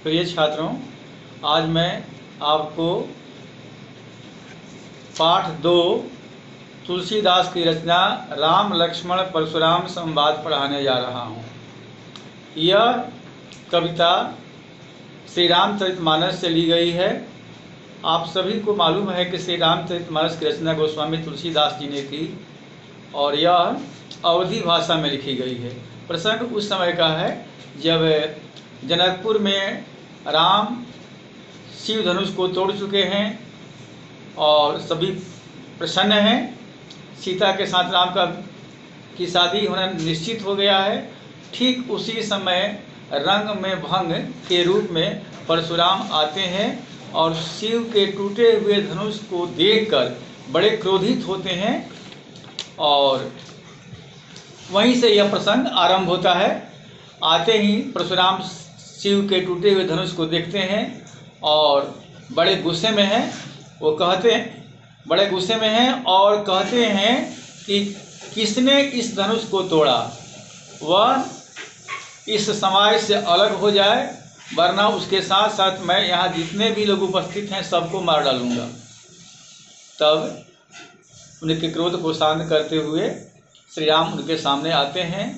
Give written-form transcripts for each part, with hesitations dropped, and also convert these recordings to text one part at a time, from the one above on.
प्रिय छात्रों, आज मैं आपको पाठ 2 तुलसीदास की रचना राम लक्ष्मण परशुराम संवाद पढ़ाने जा रहा हूँ। यह कविता श्री रामचरितमानस से ली गई है। आप सभी को मालूम है कि श्री रामचरितमानस की रचना गोस्वामी तुलसीदास जी ने की और यह अवधी भाषा में लिखी गई है। प्रसंग उस समय का है जब जनकपुर में राम शिव धनुष को तोड़ चुके हैं और सभी प्रसन्न हैं। सीता के साथ राम की शादी होना निश्चित हो गया है। ठीक उसी समय रंग में भंग के रूप में परशुराम आते हैं और शिव के टूटे हुए धनुष को देखकर बड़े क्रोधित होते हैं और वहीं से यह प्रसंग आरंभ होता है। आते ही परशुराम शिव के टूटे हुए धनुष को देखते हैं और बड़े गुस्से में हैं। वो कहते हैं बड़े गुस्से में हैं और कहते हैं कि किसने इस धनुष को तोड़ा, वह इस समाज से अलग हो जाए, वरना उसके साथ साथ मैं यहाँ जितने भी लोग उपस्थित हैं सबको मार डालूंगा। तब उनके क्रोध को शांत करते हुए श्री राम उनके सामने आते हैं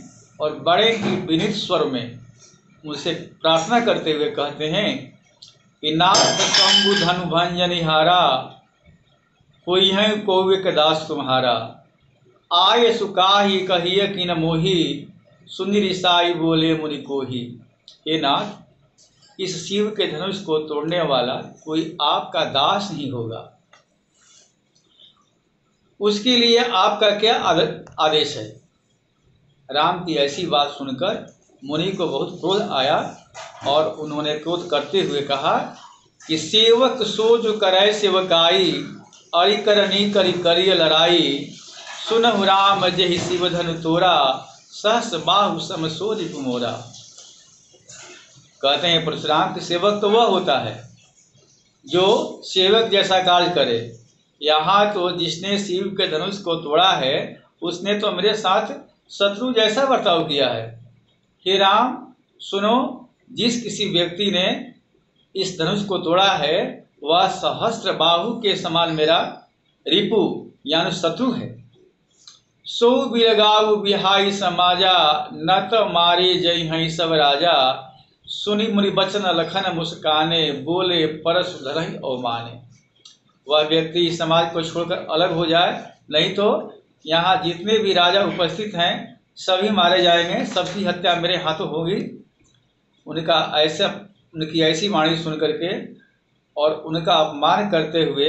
और बड़े ही विनीत स्वर में उनसे प्रार्थना करते हुए कहते हैं कि नाथ शंभु धनु भंजनिहारा, कोई है को एक दास तुम्हारा। आय सुकाही कहिए कि न मोही, सुनि रिसाई बोले मुनि कोही। हे नाथ, इस शिव के धनुष को तोड़ने वाला कोई आपका दास नहीं होगा, उसके लिए आपका क्या आदेश है। राम की ऐसी बात सुनकर मुनि को बहुत क्रोध आया और उन्होंने क्रोध करते हुए कहा कि सेवक सो जो करे सेवकाई, अरि करनी करी करिय लड़ाई। सुनहु राम जहि शिव धनु तोरा, सहस बाहु सम सो रिपु मोरा। कहते हैं परशुराम के सेवक तो वह होता है जो सेवक जैसा कार्य करे। यहाँ तो जिसने शिव के धनुष को तोड़ा है उसने तो मेरे साथ शत्रु जैसा बर्ताव किया है। हे राम सुनो, जिस किसी व्यक्ति ने इस धनुष को तोड़ा है वह सहस्त्र बाहु के समान मेरा रिपु यानी शत्रु है। सो बिलगाऊ बिहाई समाजा, न तो मारे जय हई सब राजा। सुनि मुनि बचन लखन मुस्काने, बोले परस धरहि अवमाने। वह व्यक्ति समाज को छोड़कर अलग हो जाए, नहीं तो यहाँ जितने भी राजा उपस्थित हैं सभी मारे जाएंगे, सबकी हत्या मेरे हाथों होगी। उनकी ऐसी वाणी सुन करके और उनका अपमान करते हुए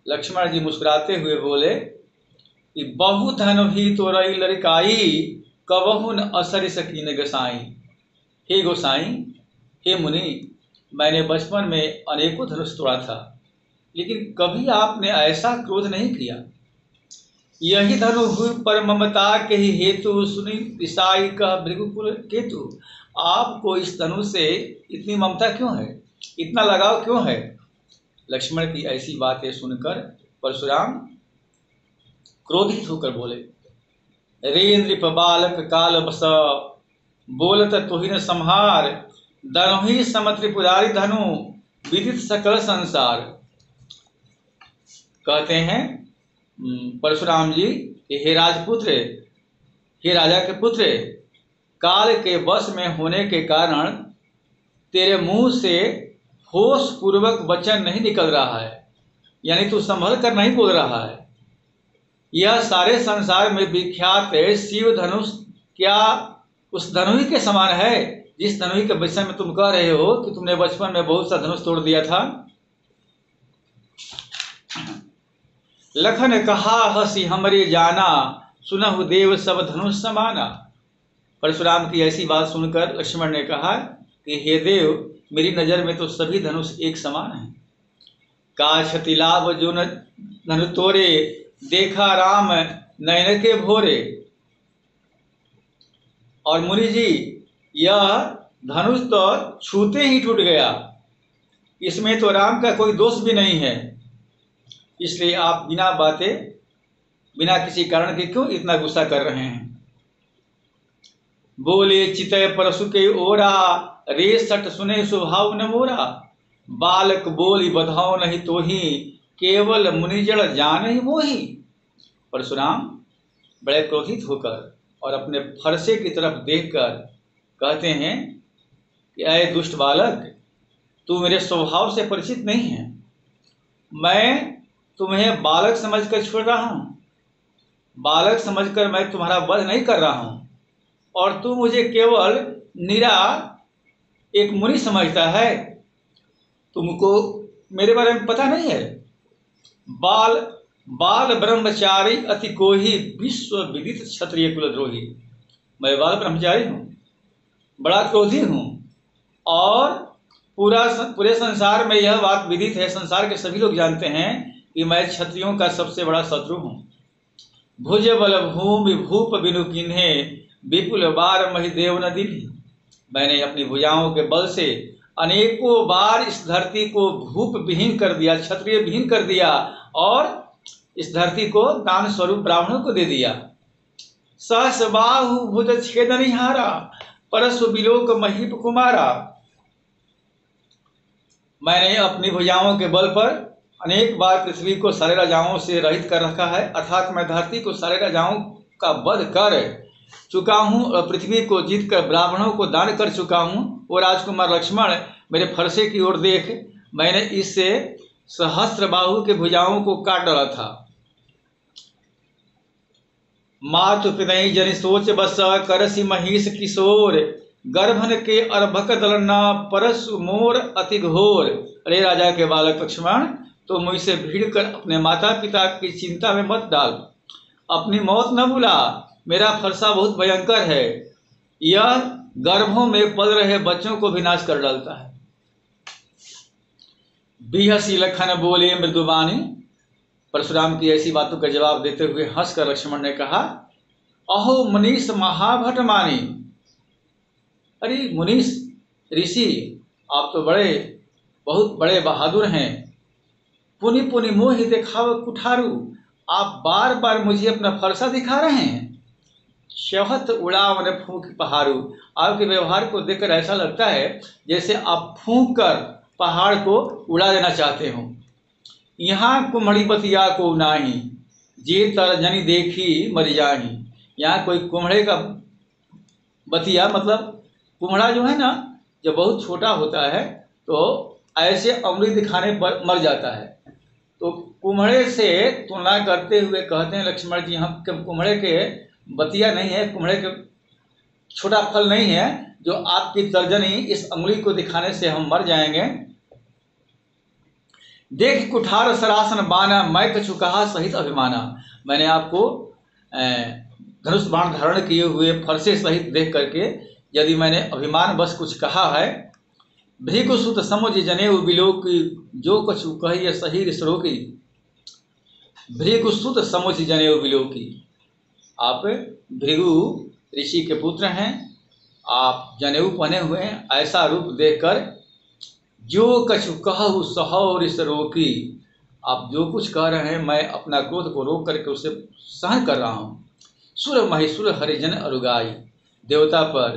लक्ष्मण जी मुस्कुराते हुए बोले कि बहु धन ही तो रही लड़काई, कबहु न असर सकीन गोसाई। हे गोसाई, हे मुनि, मैंने बचपन में अनेकों धनुष तोड़ा था, लेकिन कभी आपने ऐसा क्रोध नहीं किया। यही धनु हुई पर ममता के ही हेतु, सुनि ईसाई का भृगुकुल केतु। आपको इस धनु से इतनी ममता क्यों है, इतना लगाव क्यों है। लक्ष्मण की ऐसी बातें सुनकर परशुराम क्रोधित होकर बोले, रे नृप बालक काल बस, बोलत तुहिन संहार। धनुहि सम त्रिपुरारी धनु, विदित सकल संसार। कहते हैं परशुराम जी, हे राजपुत्र, हे राजा के पुत्र, काल के वश में होने के कारण तेरे मुंह से होश पूर्वक वचन नहीं निकल रहा है, यानी तू संभल कर नहीं बोल रहा है। यह सारे संसार में विख्यात है शिव धनुष क्या उस धनुष के समान है जिस धनुष के विषय में तुम कह रहे हो कि तुमने बचपन में बहुत सा धनुष तोड़ दिया था। लखन कहा हसी हमरे जाना, सुनहु देव सब धनुष समाना। परशुराम की ऐसी बात सुनकर लक्ष्मण ने कहा कि हे देव, मेरी नजर में तो सभी धनुष एक समान हैं। का क्षति लाभ जो धनु तोरे, देखा राम नयन के भोरे। और मुनि जी, यह धनुष तो छूते ही टूट गया, इसमें तो राम का कोई दोष भी नहीं है, इसलिए आप बिना किसी कारण के क्यों इतना गुस्सा कर रहे हैं। बोले चितय परशु के ओरा, रे सट सुने स्वभाव न मोरा, बालक बोली बधाओ नहीं तो ही, केवल मुनिजड़ जान ही मोही। परशुराम बड़े क्रोधित होकर और अपने फरसे की तरफ देखकर कहते हैं कि अय दुष्ट बालक, तू मेरे स्वभाव से परिचित नहीं है। मैं तुम्हें बालक समझकर छोड़ रहा हूं, बालक समझकर मैं तुम्हारा वध नहीं कर रहा हूं, और तू मुझे केवल निरा एक मुनि समझता है। तुमको मेरे बारे में पता नहीं है। बाल बाल ब्रह्मचारी अति कोही, विश्व विदित क्षत्रिय कुलद्रोही। मैं बाल ब्रह्मचारी हूं, बड़ा क्रोधी हूं, और पूरे संसार में यह बात विदित है, संसार के सभी लोग जानते हैं कि मैं क्षत्रियों का सबसे बड़ा शत्रु हूं। भुज बल भूमि भूप बिनु किन्हे, विपुल बार महिदेव न दिन्ही। मैंने अपनी भुजाओं के बल से अनेकों बार इस धरती को भूप विहीन कर दिया, क्षत्रिय विहीन कर दिया, और इस धरती को दान स्वरूप ब्राह्मणों को दे दिया। सहस बाहु भुज छेद निहारा, परसु बिलोक महीप कुमारा। मैंने अपनी भुजाओं के बल पर अनेक बार पृथ्वी को सारे राजाओं से रहित कर रखा है, अर्थात मैं धरती को सारे राजाओं का वध कर चुका हूं और पृथ्वी को जीतकर ब्राह्मणों को दान कर चुका हूं। और राजकुमार लक्ष्मण मेरे फरसे की ओर देख, मैंने इससे सहस्त्र बाहु के भुजाओं को काट डाला था। मातु पितई जनि सोच बस, करसी महिष किशोर, गर्भन के अर्भक दलना, परसु मोर अति घोर। अरे राजा के बालक लक्ष्मण, तो मुझसे भीड़ कर अपने माता पिता की चिंता में मत डाल, अपनी मौत न बुला। मेरा फरसा बहुत भयंकर है, यह गर्भों में पल रहे बच्चों को विनाश कर डालता है। बिहसी लखन बोले मृदुबानी। परशुराम की ऐसी बातों का जवाब देते हुए हंसकर लक्ष्मण ने कहा, अहो मुनीष महाभट मानी। अरे मुनीष ऋषि, आप तो बहुत बड़े बहादुर हैं। पुनि पुनि मोहि देखाव कुठारू, आप बार बार मुझे अपना फरसा दिखा रहे हैं। शहत उड़ाव न फूंक पहाड़ू, आपके व्यवहार को देखकर ऐसा लगता है जैसे आप फूंक कर पहाड़ को उड़ा देना चाहते हो। यहाँ कुम्हड़ी बतिया को नाही, जे तरजनी देखी मर जाही। यहाँ कोई कुम्हड़े का बतिया, मतलब कुम्हड़ा जो है ना, जब बहुत छोटा होता है तो ऐसे उंगली दिखाने पर मर जाता है। तो कुम्हड़े से तुलना करते हुए कहते हैं लक्ष्मण जी, हम कुम्हड़े के बतिया नहीं है, कुम्हड़े के छोटा फल नहीं है जो आपकी तर्जनी इस उंगली को दिखाने से हम मर जाएंगे। देख कुठार सरासन बाना, मैं कछु कहा सहित अभिमाना। मैंने आपको धनुष बाण धारण किए हुए फरसे सहित देख करके यदि मैंने अभिमान बस कुछ कहा है, भृगुसुत समुझ जनेऊ बिलोकी, जो कछु कहिए सही श्रोकी। भृगुसुत समुझ जनेऊ बिलोकी, आप भृगु ऋषि के पुत्र हैं, आप जनेऊ पहने हुए हैं, ऐसा रूप देखकर जो कछु कहु सहो रिस रोकी। आप जो कुछ कह रहे हैं मैं अपना क्रोध को रोक करके उसे सहन कर रहा हूँ। सुर महिसुर हरिजन अरुगाई, देवता पर,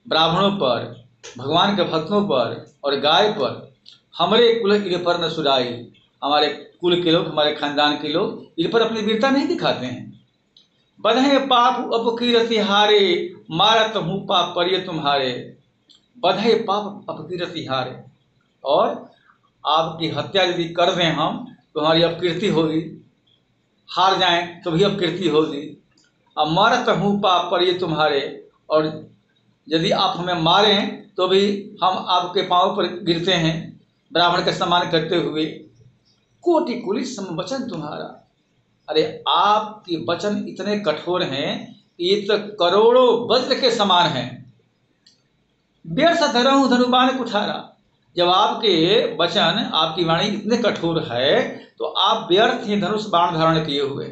ब्राह्मणों पर, भगवान के भक्तों पर और गाय पर हमारे कुल इल पर न सुराई। हमारे कुल के लोग, हमारे खानदान के लोग इल पर अपनी वीरता नहीं दिखाते हैं। बधे पाप अपकीरति हारे, मारत हूँ पाप परिय तुम्हारे। बधे पाप अपकीरति हारे, और आपकी हत्या यदि कर दें हम तो हमारी अपकीर्ति होगी, हार जाएं तो भी अपकीर्ति होगी। अब मारत हूँ पाप परिय तुम्हारे, और यदि आप हमें मारें तो भी हम आपके पांव पर गिरते हैं ब्राह्मण का सम्मान करते हुए। कोटि कुलिस सम वचन तुम्हारा। अरे आपके वचन इतने कठोर हैं, ये तो करोड़ों वज्र के समान हैं। व्यर्थ धरहूं धनुबान कुठारा। जब आपके वचन, आपकी वाणी इतने कठोर है तो आप व्यर्थ ही धनुष बाण धारण किए हुए।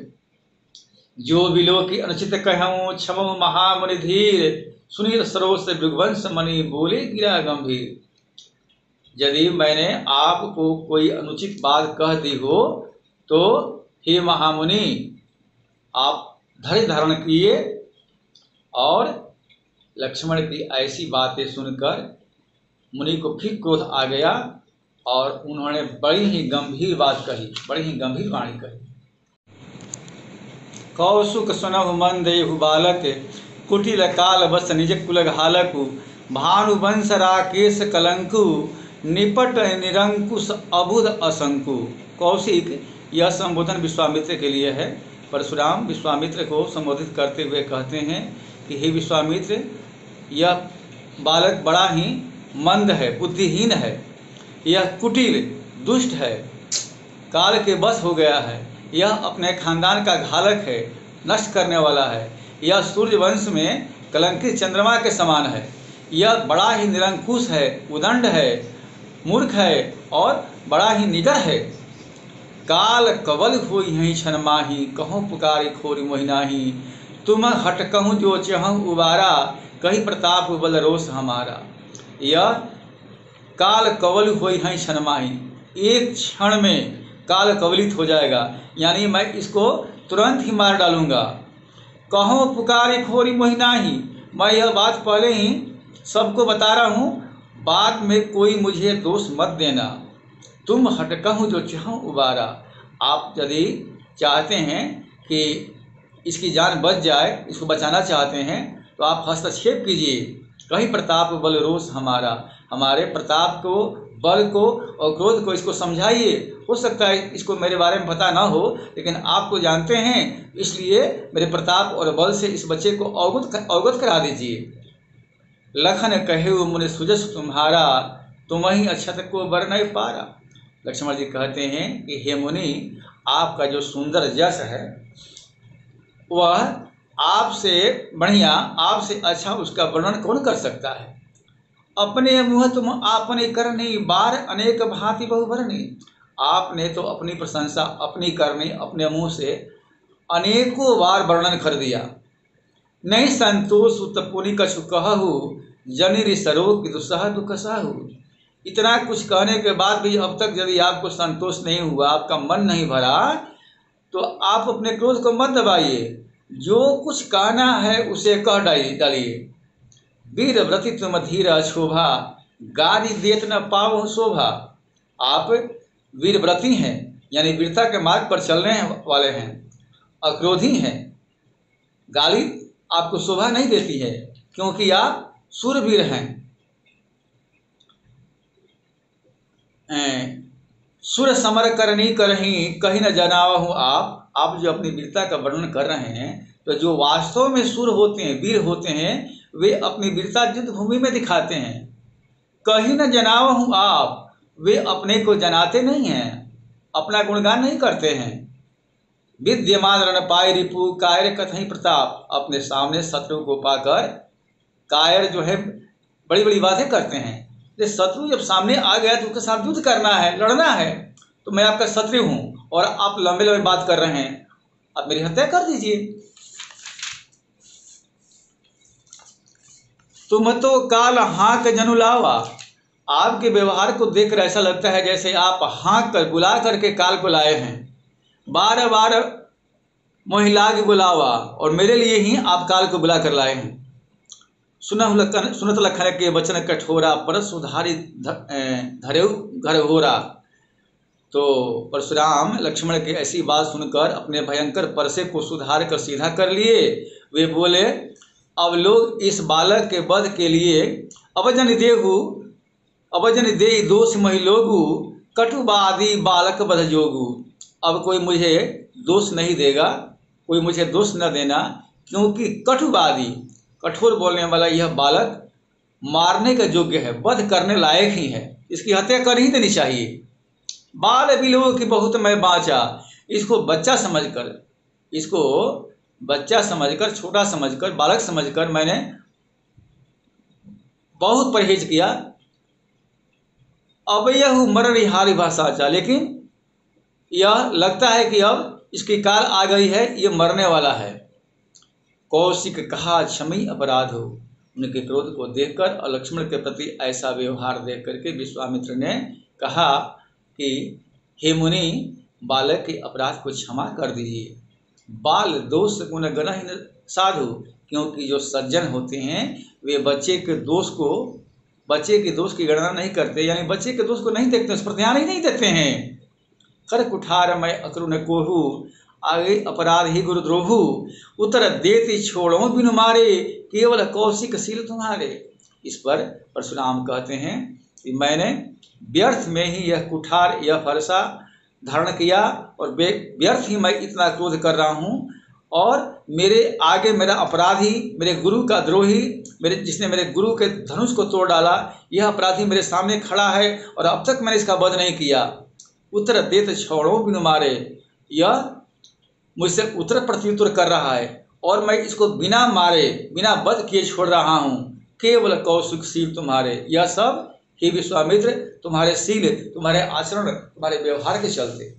जो बिलो की अनुचित कहूं क्षमो महामुनि धीर, सुनील सरोस भृगवंश मणि बोले गिरा गंभीर। यदि मैंने आपको कोई अनुचित बात कह दी हो तो हे महामुनि, आप धैर्य धारण किए और लक्ष्मण की ऐसी बातें सुनकर मुनि को फिर क्रोध आ गया और उन्होंने बड़ी ही गंभीर बात कही, बड़ी ही गंभीर वाणी कही। कौसुक सुनहु मन देहु बालक, कुटिल काल बस निज कुल घालकु, भानुवंश राकेश कलंकु, निपट निरंकुश अबुध असंकु। कौशिक यह संबोधन विश्वामित्र के लिए है। परशुराम विश्वामित्र को संबोधित करते हुए कहते हैं कि हे विश्वामित्र, यह बालक बड़ा ही मंद है, बुद्धिहीन है, यह कुटिल दुष्ट है, काल के बस हो गया है, यह अपने खानदान का घालक है, नष्ट करने वाला है, यह सूर्य वंश में कलंकित चंद्रमा के समान है, यह बड़ा ही निरंकुश है, उदंड है, मूर्ख है और बड़ा ही निडर है। काल कवल होई हई छन माही, कहूँ पुकारी खोरी मोहि नाही, तुम हटकहूँ जो चहूँ उबारा, कही प्रताप बल रोष हमारा। यह काल कवल होई हई छन माही, एक क्षण में काल कवलित हो जाएगा, यानी मैं इसको तुरंत ही मार डालूंगा। कहूँ पुकारी खोरी मोहि नाही, मैं यह बात पहले ही सबको बता रहा हूँ, बाद में कोई मुझे दोष मत देना। तुम हटकहूँ जो चहूँ उबारा, आप यदि चाहते हैं कि इसकी जान बच जाए, इसको बचाना चाहते हैं, तो आप हस्तक्षेप कीजिए। कहीं प्रताप बल रोष हमारा, हमारे प्रताप को, बल को और क्रोध को इसको समझाइए। हो सकता है इसको मेरे बारे में पता ना हो, लेकिन आप तो जानते हैं, इसलिए मेरे प्रताप और बल से इस बच्चे को अवगत करा दीजिए। लखन कहे मुनि सुजस तुम्हारा, तुम ही अक्षत को बर नहीं पारा। लक्ष्मण जी कहते हैं कि हे मुनि, आपका जो सुंदर यश है वह आपसे बढ़िया, आपसे अच्छा उसका वर्णन कौन कर सकता है। अपने मुँह तुम आपने करनी, बार अनेक भांति बहुभरनी। आपने तो अपनी प्रशंसा अपनी करनी, अपने मुंह से अनेकों बार वर्णन कर दिया। नहीं संतोष पुनि कछु कहु, जनि सरोग दुस्सह दुख सहु। इतना कुछ कहने के बाद भी अब तक यदि आपको संतोष नहीं हुआ, आपका मन नहीं भरा, तो आप अपने क्रोध को मत दबाइए, जो कुछ कहना है उसे कह डालिए। वीर व्रति तुम धीर अशोभा, गारी देत न पाओ शोभा। आप वीर व्रति हैं, यानी वीरता के मार्ग पर चलने वाले हैं, अक्रोधी हैं, गाली आपको शोभा नहीं देती है, क्योंकि आप शूरवीर हैं। सुर समर करनी करही, कहीं न जनावा हूँ आप जो अपनी वीरता का वर्णन कर रहे हैं, तो जो वास्तव में सुर होते हैं, वीर होते हैं, वे अपनी वीरता युद्ध भूमि में दिखाते हैं। कहीं न जनावा हूँ आप, वे अपने को जनाते नहीं हैं, अपना गुणगान नहीं करते हैं। विद्यमान रण पाय रिपु, कायर कथई प्रताप। अपने सामने शत्रु को पाकर कायर जो है बड़ी बड़ी बातें करते हैं। शत्रु जब सामने आ गया तो उसके साथ युद्ध करना है, लड़ना है, तो मैं आपका शत्रु हूं और आप लंबे लंबे बात कर रहे हैं, आप मेरी हत्या कर दीजिए। तुम तो काल हाँक जनु लावा। आपके व्यवहार को देखकर ऐसा लगता है जैसे आप हाँक कर बुला करके काल को लाए हैं। बार बार मोहिलाग बुलावा, और मेरे लिए ही आप काल को बुला कर लाए हैं। सुनत लखन के वचन कठोरा, परस सुधारी धरेउ घर होरा। तो परशुराम लक्ष्मण की ऐसी बात सुनकर अपने भयंकर परसे को सुधार कर सीधा कर लिए। वे बोले, अब लोग इस बालक के वध के लिए अवजन दे दोष मही लोगु, कटुबादी बालक वध जोगु। अब कोई मुझे दोष नहीं देगा, कोई मुझे दोष न देना, क्योंकि कटुवादी, कठोर बोलने वाला यह बालक मारने का योग्य है, वध करने लायक ही है, इसकी हत्या कर ही देनी चाहिए। बाल बिलो की बहुत मैं बाँचा। इसको बच्चा समझकर, छोटा समझकर, बालक समझकर मैंने बहुत परहेज किया। अब यह मर रिहारी भाषा, लेकिन यह लगता है कि अब इसकी काल आ गई है, ये मरने वाला है। कौशिक कहा क्षमी अपराध हो। उनके क्रोध को देखकर और लक्ष्मण के प्रति ऐसा व्यवहार देख करके विश्वामित्र ने कहा कि हे मुनि, बालक के अपराध को क्षमा कर दीजिए। बाल दोष गुण गणहीन साधु, क्योंकि जो सज्जन होते हैं वे बच्चे के दोष की गणना नहीं करते, यानी बच्चे के दोष को नहीं देखते, उस पर ध्यान ही नहीं देते हैं। कर कुठार मैं अक्रूर कोहू, आगे अपराध ही गुरुद्रोहू, उत्तर देती छोड़ो बिनु मारे, केवल कौशिक शील तुम्हारे। इस पर परशुराम कहते हैं कि मैंने व्यर्थ में ही यह कुठार, यह फरसा धारण किया और व्यर्थ ही मैं इतना क्रोध कर रहा हूँ, और मेरे आगे मेरा अपराधी, मेरे गुरु का द्रोही, जिसने मेरे गुरु के धनुष को तोड़ डाला, यह अपराधी मेरे सामने खड़ा है और अब तक मैंने इसका वध नहीं किया। उत्तर देत छोड़ो बिनु मारे, यह मुझसे उत्तर प्रत्युत्तर कर रहा है और मैं इसको बिना मारे, बिना वध किए छोड़ रहा हूँ। केवल कौशिक शील तुम्हारे, यह सब हे विश्वामित्र तुम्हारे शील, तुम्हारे आचरण, तुम्हारे व्यवहार के चलते।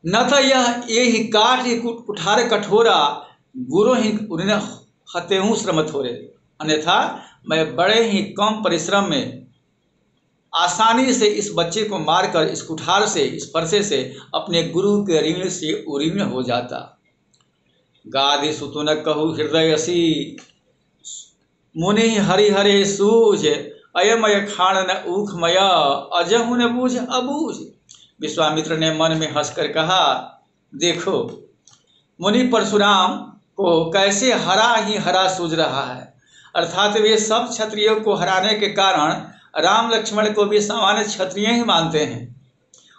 न था यह ही काट कुठार कठोरा, गुरु ही उन्हें हतेहू श्रम थोरे। अन्यथा मैं बड़े ही कम परिश्रम में आसानी से इस बच्चे को मारकर, इस कुठार से, इस फरसे से अपने गुरु के ऋण से उऋण हो जाता। गादि सुतुन कहु हृदयसी, मुनि हरिहरे सूझ, अयमय खान न ऊखमय, अजहु न बूझ अबूझ। विश्वामित्र ने मन में हंसकर कहा, देखो मुनि परशुराम को कैसे हरा ही हरा सूझ रहा है। अर्थात वे सब क्षत्रियों को हराने के कारण राम लक्ष्मण को भी सामान्य क्षत्रिय ही मानते हैं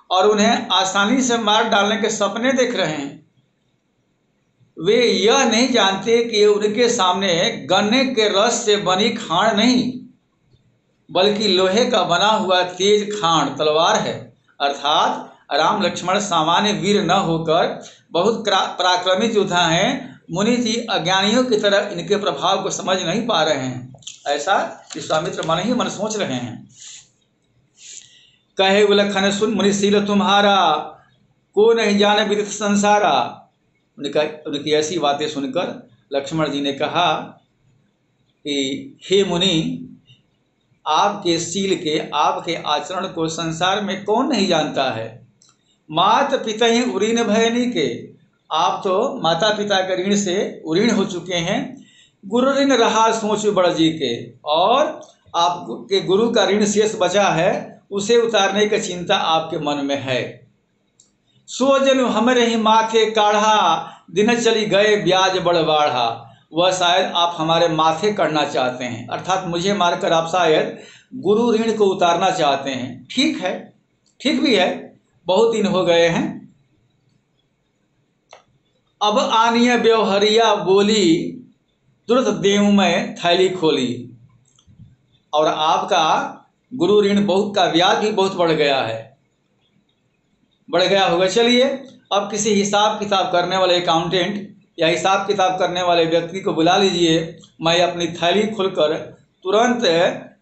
और उन्हें आसानी से मार डालने के सपने देख रहे हैं। वे यह नहीं जानते कि उनके सामने गन्ने के रस से बनी खाण नहीं, बल्कि लोहे का बना हुआ तेज खाण तलवार है। अर्थात राम लक्ष्मण सामान्य वीर न होकर बहुत पराक्रमी योद्धा हैं। मुनि जी अज्ञानियों की तरह इनके प्रभाव को समझ नहीं पा रहे हैं, ऐसा विश्वामित्र मन ही मन सोच रहे हैं। कहे उलखन सुन मुनिशील तुम्हारा, को नहीं जाने विदित संसारा। उनकी ऐसी बातें सुनकर लक्ष्मण जी ने कहा कि हे मुनि, आपके शील के, आपके आचरण को संसार में कौन नहीं जानता है। मात पिता ही उऋण भयनी के, आप तो माता पिता के ऋण से उऋण हो चुके हैं। गुरु ऋण रहा सोचु बड़ जी के, और आपके गुरु का ऋण शेष बचा है, उसे उतारने की चिंता आपके मन में है। सो जनु हमरे ही माथे काढ़ा, दिन चली गए ब्याज बड़ बाढ़ा। वह शायद आप हमारे माथे करना चाहते हैं, अर्थात मुझे मारकर आप शायद गुरु ऋण को उतारना चाहते हैं। ठीक है, ठीक भी है, बहुत दिन हो गए हैं। अब आनिय व्यवहरिया बोली, तुरंत देव में थैली खोली। और आपका गुरु ऋण बहुत का ब्याज भी बहुत बढ़ गया होगा। चलिए अब किसी हिसाब किताब करने वाले अकाउंटेंट या हिसाब किताब करने वाले व्यक्ति को बुला लीजिए, मैं अपनी थैली खोलकर तुरंत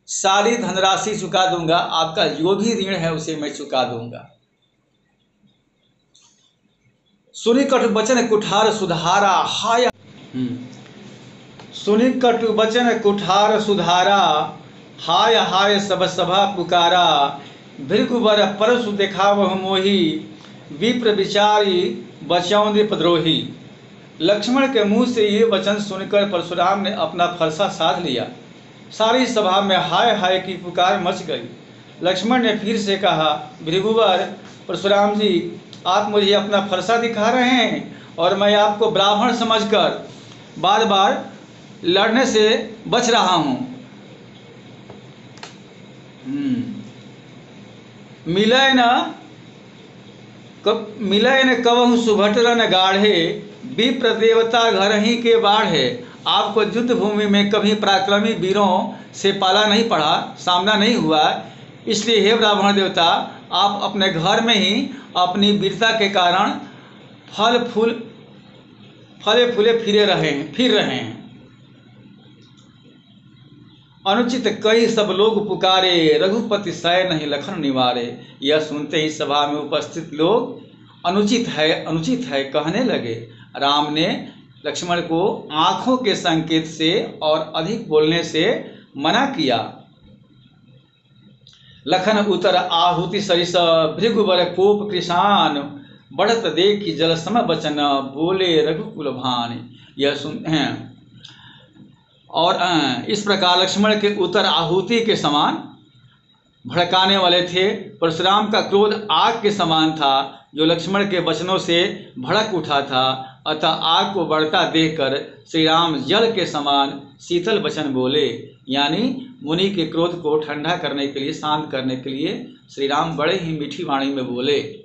सारी धनराशि चुका दूंगा, आपका जो भी ऋण है उसे मैं चुका दूंगा। सुनि कटु बचन कुठार सुधारा, हाय। सुनि कटु बचन कुठार सुधारा, हाय हाय सब सभा पुकारा। भृगुवर परसु देखावह मोही, विप्र विचारी बचौं नृपद्रोही। लक्ष्मण के मुंह से ये वचन सुनकर परशुराम ने अपना फरसा साध लिया। सारी सभा में हाय हाय की पुकार मच गई। लक्ष्मण ने फिर से कहा, भृगुवर परशुराम जी, आप मुझे अपना फरसा दिखा रहे हैं और मैं आपको ब्राह्मण समझकर बार बार लड़ने से बच रहा हूँ। मिलय न कवहु सुभटरन गाढ़े, विप्र देवता घर ही के बाढ़े। आपको युद्ध भूमि में कभी पराक्रमी वीरों से पाला नहीं पड़ा, सामना नहीं हुआ, इसलिए हे ब्राह्मण देवता, आप अपने घर में ही अपनी वीरता के कारण फले फूले फिर रहे हैं। अनुचित कई सब लोग पुकारे, रघुपति सय नहीं लखन निवारे। यह सुनते ही सभा में उपस्थित लोग अनुचित है कहने लगे। राम ने लक्ष्मण को आंखों के संकेत से और अधिक बोलने से मना किया। लखन उतर आहुति सरिस, भृगुवर कोप कृषान, बढ़त देख कि जल सम बचन बोले रघुकुल भान। यह सुनते हैं। और इस प्रकार लक्ष्मण के उत्तर आहुति के समान भड़काने वाले थे। परशुराम का क्रोध आग के समान था जो लक्ष्मण के वचनों से भड़क उठा था। अतः आग को बढ़ता देखकर श्री राम जल के समान शीतल वचन बोले, यानी मुनि के क्रोध को ठंडा करने के लिए, शांत करने के लिए श्री राम बड़े ही मीठी वाणी में बोले।